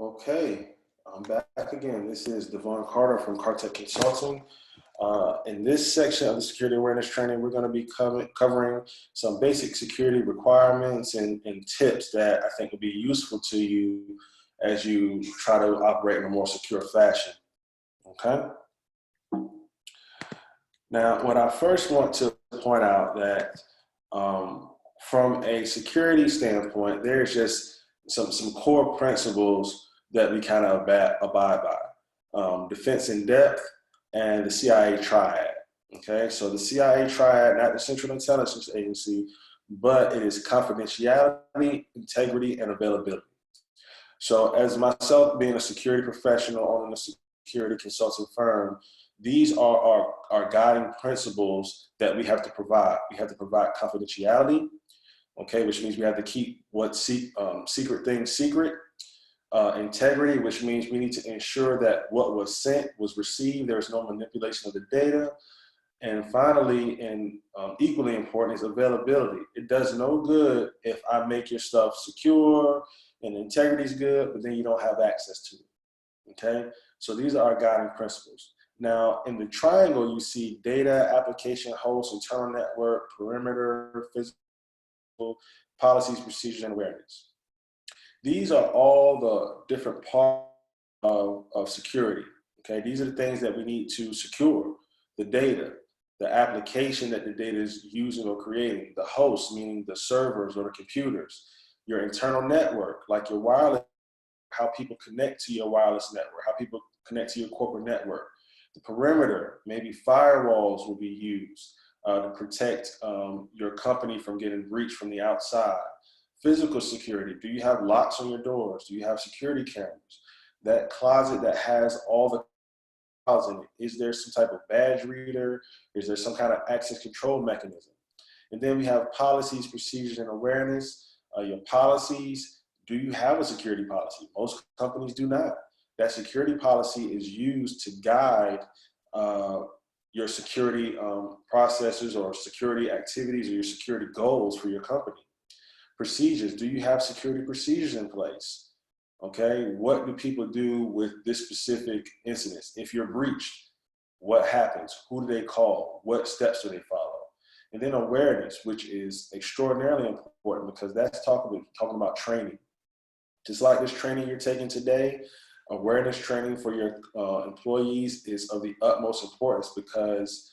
Okay, I'm back again. This is Devon Carter from Cartech Consulting. In this section of the security awareness training, we're going to be covering some basic security requirements and tips that I think will be useful to you as you try to operate in a more secure fashion. Okay. Now, what I first want to point out that from a security standpoint, there's just some core principles that we kind of abide by. Defense in depth and the CIA triad. Okay, so the CIA triad, not the Central Intelligence Agency, but it is confidentiality, integrity, and availability. So as myself being a security professional owning a security consulting firm, these are our guiding principles that we have to provide. We have to provide confidentiality, okay, which means we have to keep secret things secret. Integrity, which means we need to ensure that what was sent was received. There's no manipulation of the data. And finally, and equally important, is availability. It does no good if I make your stuff secure and integrity is good, but then you don't have access to it. Okay, so these are our guiding principles. Now, in the triangle, you see data, application, host, internal network, perimeter, physical, policies, procedures, and awareness. These are all the different parts of security. Okay, these are the things that we need to secure: the data, the application that the data is using or creating, the host, meaning the servers or the computers, your internal network, like your wireless, how people connect to your wireless network, how people connect to your corporate network. The perimeter, maybe firewalls will be used to protect your company from getting breached from the outside. Physical security, do you have locks on your doors? Do you have security cameras? That closet that has all the files in it, is there some type of badge reader? Is there some kind of access control mechanism? And then we have policies, procedures, and awareness. Your policies, do you have a security policy? Most companies do not. That security policy is used to guide your security processes or security activities or your security goals for your company. Procedures, do you have security procedures in place? Okay, what do people do with this specific incident? If you're breached, what happens? Who do they call? What steps do they follow? And then awareness, which is extraordinarily important because that's talking about training. Just like this training you're taking today, awareness training for your employees is of the utmost importance because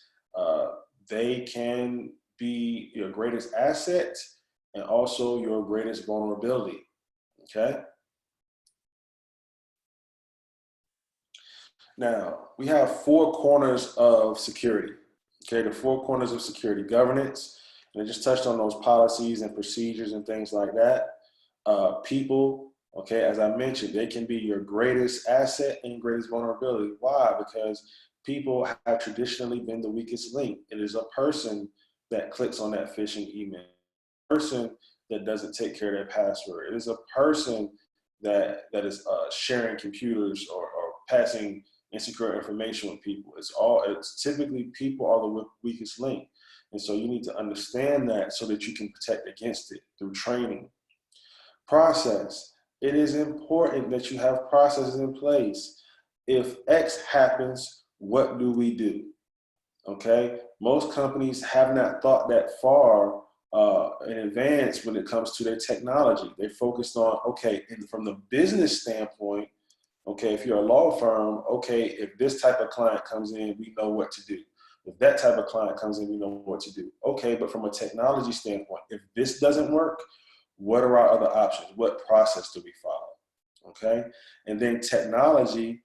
they can be your greatest asset and also your greatest vulnerability, okay? Now, we have four corners of security, okay? The four corners of security: governance, and I just touched on those policies and procedures and things like that. People, okay, as I mentioned, they can be your greatest asset and greatest vulnerability. Why? Because people have traditionally been the weakest link. It is a person that clicks on that phishing email, a person that doesn't take care of their password. It is a person that is sharing computers or passing insecure information with people. It's typically people are the weakest link. And so you need to understand that so that you can protect against it through training. Process. It is important that you have processes in place. If X happens, what do we do? Okay, most companies have not thought that far in advance when it comes to their technology. They're focused on, okay, and from the business standpoint, okay, if you're a law firm, okay, if this type of client comes in, we know what to do. If that type of client comes in, we know what to do. Okay, but from a technology standpoint, if this doesn't work, what are our other options? What process do we follow? Okay, and then technology.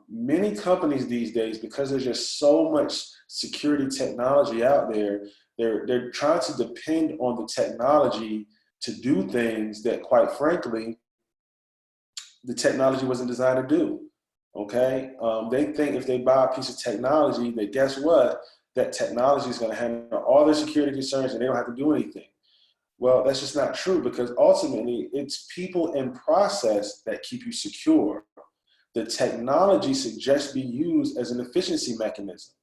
Many companies these days, because there's just so much security technology out there, they're trying to depend on the technology to do things that, quite frankly, the technology wasn't designed to do. Okay, they think if they buy a piece of technology, that guess what, that technology is going to handle all their security concerns and they don't have to do anything. Well, that's just not true because ultimately it's people and process that keep you secure. The technology should just be used as an efficiency mechanism.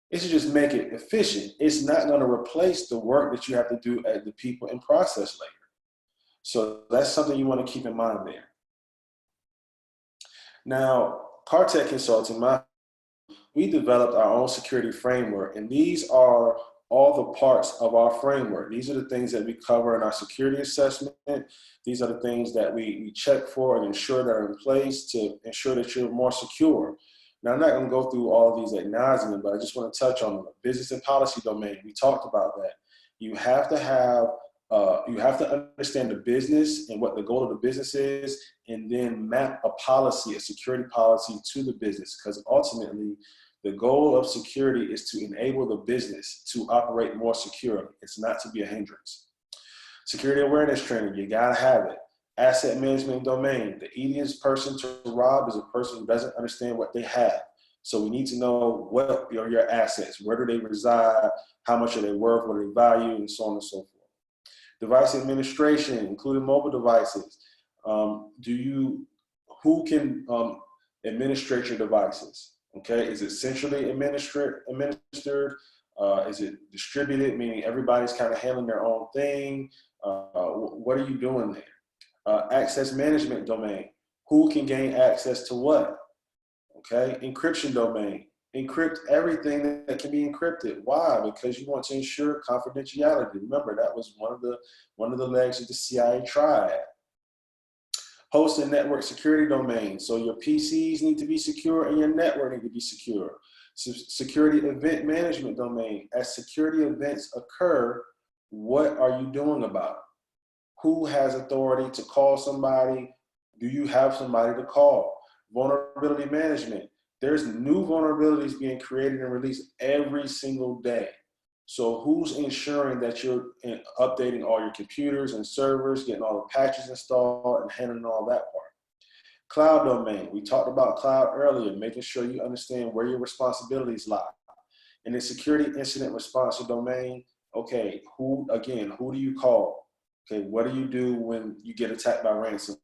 It should just make it efficient. It's not going to replace the work that you have to do at the people and process layer. So that's something you want to keep in mind there. Now, Cartech Consulting, we developed our own security framework, and these are all the parts of our framework. These are the things that we cover in our security assessment. These are the things that we check for and ensure that are in place to ensure that you're more secure. Now, I'm not going to go through all of these ad nauseum, but I just want to touch on the business and policy domain. We talked about that. You have to understand the business and what the goal of the business is, and then map a policy, a security policy to the business, because ultimately the goal of security is to enable the business to operate more securely. It's not to be a hindrance. Security awareness training, you gotta have it. Asset management domain, the easiest person to rob is a person who doesn't understand what they have. So we need to know what are your assets, where do they reside, how much are they worth, what are they value, and so on and so forth. Device administration, including mobile devices. Who can administrate your devices? Okay, is it centrally administered? Is it distributed, meaning everybody's kind of handling their own thing? What are you doing there? Access management domain. Who can gain access to what? Okay, encryption domain. Encrypt everything that can be encrypted. Why? Because you want to ensure confidentiality. Remember, that was one of the legs of the CIA triad. Host and network security domain. So your PCs need to be secure and your network need to be secure. Security event management domain. As security events occur, what are you doing about it? Who has authority to call somebody? Do you have somebody to call? Vulnerability management. There's new vulnerabilities being created and released every single day. So who's ensuring that you're updating all your computers and servers, getting all the patches installed and handling all that part? Cloud domain. We talked about cloud earlier, making sure you understand where your responsibilities lie. In the security incident response domain, okay, who do you call? Okay, what do you do when you get attacked by ransom?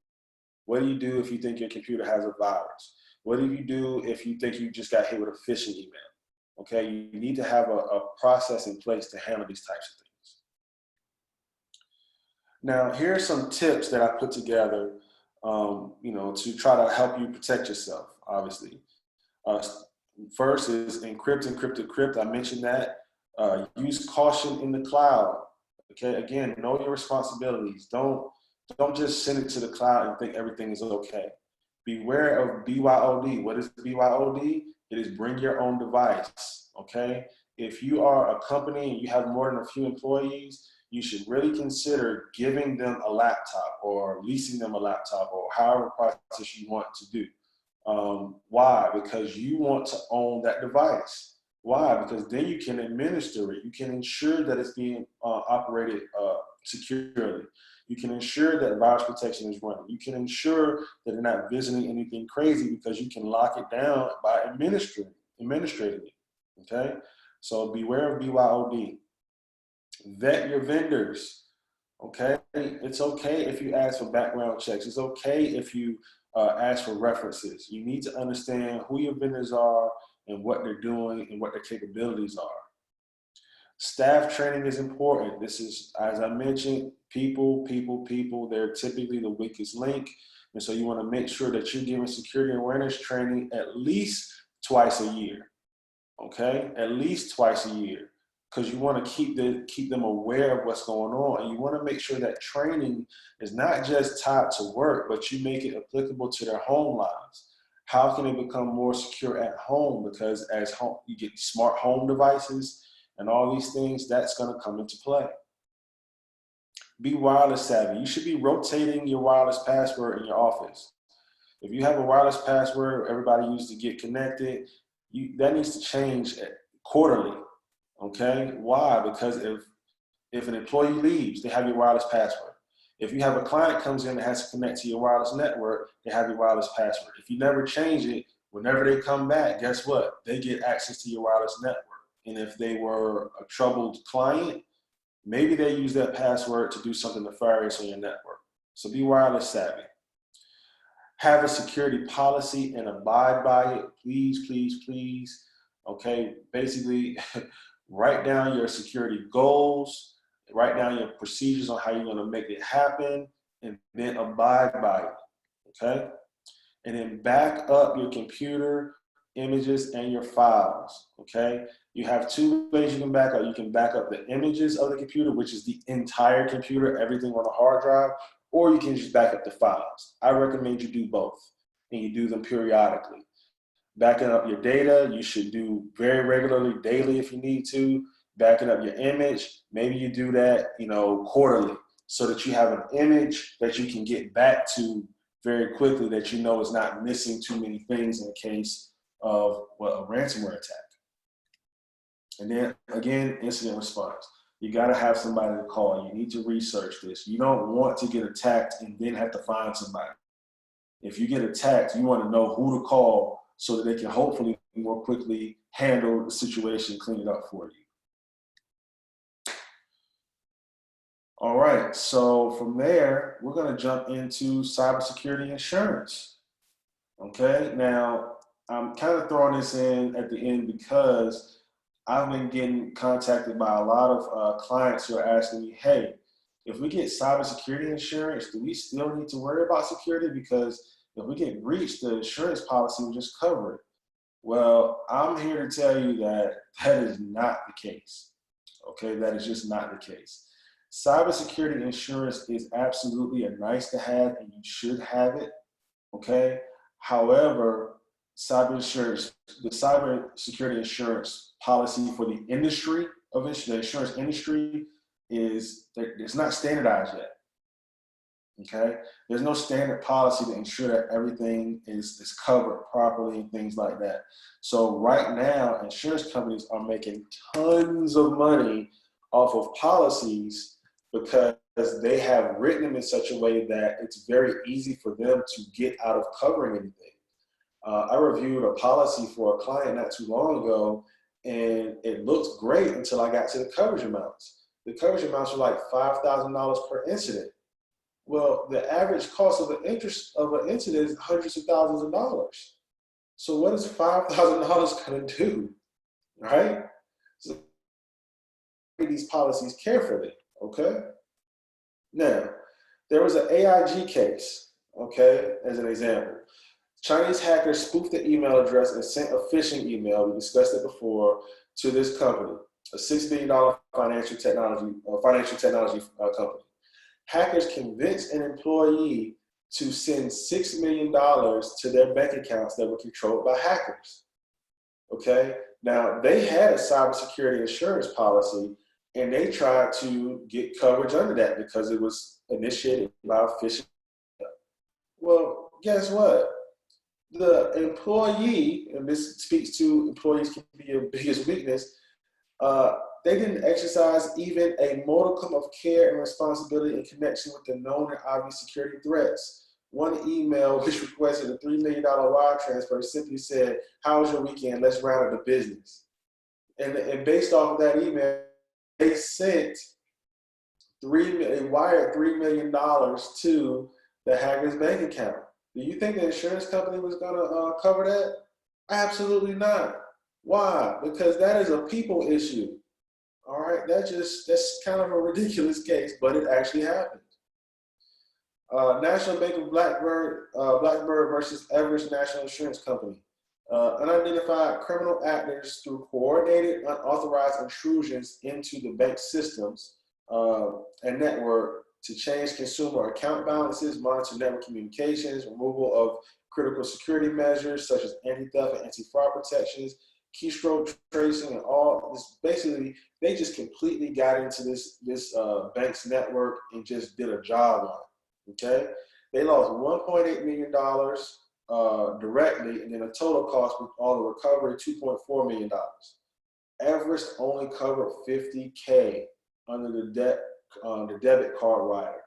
What do you do if you think your computer has a virus? What do you do if you think you just got hit with a phishing email? Okay, you need to have a process in place to handle these types of things. Now, here are some tips that I put together, to try to help you protect yourself, obviously. First is encrypt. I mentioned that. Use caution in the cloud. Okay, again, know your responsibilities. Don't just send it to the cloud and think everything is okay. Beware of BYOD. What is BYOD? It is bring your own device, okay? If you are a company and you have more than a few employees, you should really consider giving them a laptop or leasing them a laptop or however process you want to do. Why? Because you want to own that device. Why? Because then you can administer it. You can ensure that it's being operated securely. You can ensure that virus protection is running. You can ensure that they're not visiting anything crazy because you can lock it down by administrating it, okay? So beware of BYOD. Vet your vendors, okay? It's okay if you ask for background checks. It's okay if you ask for references. You need to understand who your vendors are and what they're doing and what their capabilities are. Staff training is important. This is, as I mentioned, people, they're typically the weakest link. And so you want to make sure that you're giving security awareness training at least twice a year, okay? At least twice a year, because you want to keep them aware of what's going on. And you want to make sure that training is not just tied to work, but you make it applicable to their home lives. How can they become more secure at home? Because as you get smart home devices, and all these things, that's going to come into play. Be wireless savvy. You should be rotating your wireless password in your office. If you have a wireless password everybody used to get connected, that needs to change quarterly, okay? Why? Because if an employee leaves, they have your wireless password. If you have a client comes in that has to connect to your wireless network, they have your wireless password. If you never change it, whenever they come back, guess what? They get access to your wireless network. And if they were a troubled client, maybe they use that password to do something nefarious on your network. So be wireless savvy. Have a security policy and abide by it. Please. Okay, basically write down your security goals, write down your procedures on how you're going to make it happen, and then abide by it. Okay? and then back up your computer images and your files, okay? You have two ways you can back up. You can back up the images of the computer, which is the entire computer, everything on the hard drive, or you can just back up the files. I recommend you do both, and you do them periodically. Backing up your data, you should do very regularly, daily if you need to. Backing up your image, maybe you do that, quarterly, so that you have an image that you can get back to very quickly, that you know is not missing too many things in the case of a ransomware attack. And then again, incident response. You got to have somebody to call. You need to research this. You don't want to get attacked and then have to find somebody. If you get attacked, you want to know who to call so that they can hopefully more quickly handle the situation, clean it up for you. All right, so from there, we're going to jump into cybersecurity insurance. Okay, now I'm kind of throwing this in at the end because I've been getting contacted by a lot of clients who are asking me, hey, if we get cybersecurity insurance, do we still need to worry about security? Because if we get breached, the insurance policy will just cover it. Well, I'm here to tell you that that is not the case. Okay, that is just not the case. Cybersecurity insurance is absolutely a nice to have, and you should have it. Okay. However, the cybersecurity insurance policy for the industry of the insurance industry it's not standardized yet. Okay, there's no standard policy to ensure that everything is covered properly and things like that. So right now, insurance companies are making tons of money off of policies because they have written them in such a way that it's very easy for them to get out of covering anything. I reviewed a policy for a client not too long ago, and it looked great until I got to the coverage amounts. The coverage amounts were like $5,000 per incident. Well, the average cost of an incident is hundreds of thousands of dollars. So what is $5,000 going to do, right? So these policies carefully, okay? Now, there was an AIT case, okay, as an example. Chinese hackers spoofed the email address and sent a phishing email, we discussed it before, to this company, a $6 billion financial technology company. Hackers convinced an employee to send $6 million to their bank accounts that were controlled by hackers. Okay, now they had a cybersecurity insurance policy, and they tried to get coverage under that because it was initiated by a phishing. Well, guess what? The employee, and this speaks to employees can be your biggest weakness, they didn't exercise even a modicum of care and responsibility in connection with the known and obvious security threats. One email which requested a $3 million wire transfer simply said, "How was your weekend? Let's round up the business." And based off of that email, they wired $3 million to the hacker's bank account. Do you think the insurance company was going to cover that? Absolutely not. Why? Because that is a people issue. All right, that's kind of a ridiculous case, but it actually happened. National Bank of Blackbird versus Everest National Insurance Company. Unidentified criminal actors through coordinated unauthorized intrusions into the bank systems and network to change consumer account balances, monitor network communications, removal of critical security measures such as anti-theft and anti-fraud protections, keystroke tracing, and all this. Basically, they just completely got into this bank's network and just did a job on it. Okay, they lost $1.8 million directly, and then the total cost with all the recovery $2.4 million. Everest only covered $50K under the debit card rider.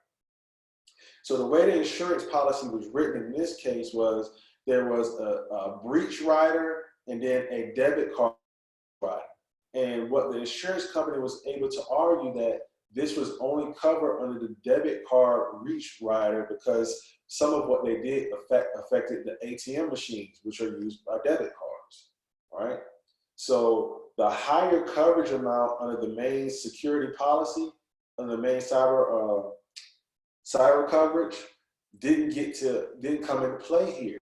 So the way the insurance policy was written in this case was there was a breach rider and then a debit card rider. And what the insurance company was able to argue that this was only covered under the debit card breach rider because some of what they did affected the ATM machines, which are used by debit cards, right? So the higher coverage amount under the main security policy, under the main cyber coverage, didn't come into play here.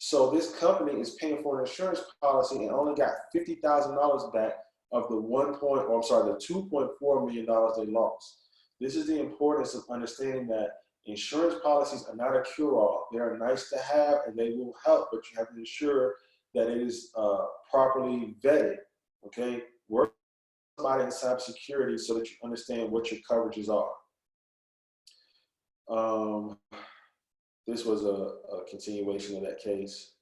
So this company is paying for an insurance policy and only got $50,000 back of the the $2.4 million they lost. This is the importance of understanding that insurance policies are not a cure-all. They are nice to have and they will help, but you have to ensure that it is properly vetted. Okay, work with somebody in cybersecurity so that you understand what your coverages are. This was a continuation of that case.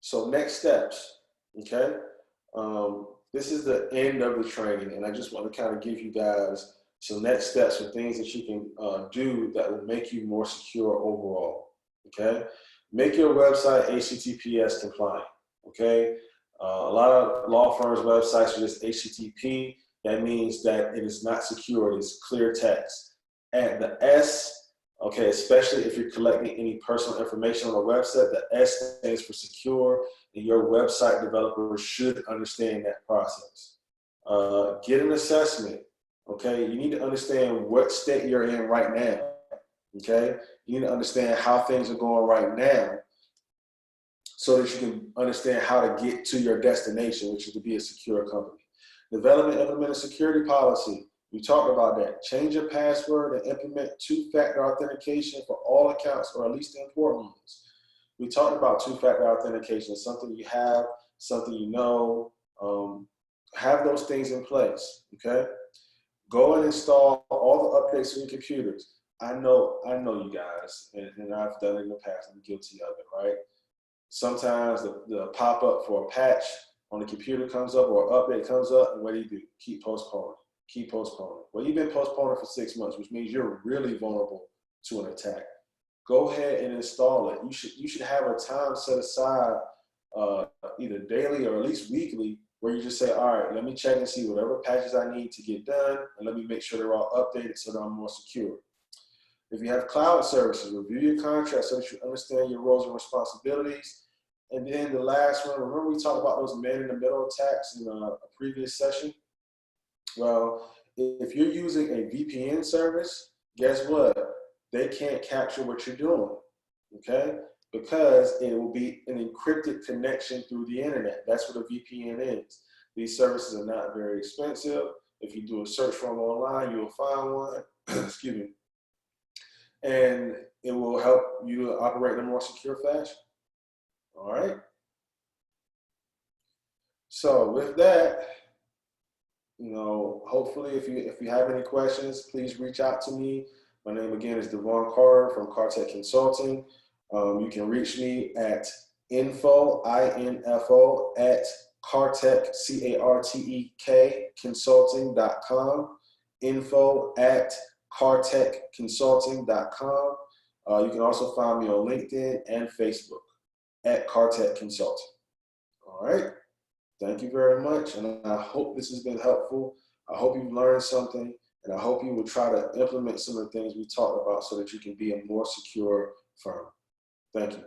So next steps, okay? This is the end of the training, and I just want to kind of give you guys some next steps and things that you can do that will make you more secure overall, okay? Make your website HTTPS compliant, okay? A lot of law firms' websites are just HTTP. That means that it is not secure, it is clear text. Add the S, okay, especially if you're collecting any personal information on a website, the S stands for secure, and your website developer should understand that process. Get an assessment, okay? You need to understand what state you're in right now, okay? You need to understand how things are going right now so that you can understand how to get to your destination, which is to be a secure company. Develop and implement a security policy. We talked about that. Change your password and implement two-factor authentication for all accounts, or at least the important ones. We talked about two-factor authentication, something you have, something you know. Have those things in place, okay? Go and install all the updates on your computers. I know you guys, and I've done it in the past. I'm guilty of it, right? Sometimes the pop-up for a patch on the computer comes up or an update comes up, and what do? Keep postponing. Keep postponing. Well, you've been postponing for 6 months, which means you're really vulnerable to an attack. Go ahead and install it. You should have a time set aside, either daily or at least weekly, where you just say, all right, let me check and see whatever patches I need to get done, and let me make sure they're all updated so that I'm more secure. If you have cloud services, review your contract so that you understand your roles and responsibilities. And then the last one, remember we talked about those man-in-the-middle attacks in a previous session? Well, if you're using a VPN service, guess what? They can't capture what you're doing, okay? Because it will be an encrypted connection through the internet. That's what a VPN is. These services are not very expensive. If you do a search for them online, you'll find one, excuse me, and it will help you to operate in a more secure fashion, all right? So with that, hopefully if you have any questions, please reach out to me. My name again is Devon Carter from Cartech Consulting. You can reach me at info at Cartech, CARTEK, consulting.com, info at cartechconsulting.com. You can also find me on LinkedIn and Facebook at Cartech Consulting. All right. Thank you very much, and I hope this has been helpful. I hope you've learned something, and I hope you will try to implement some of the things we talked about so that you can be a more secure firm. Thank you.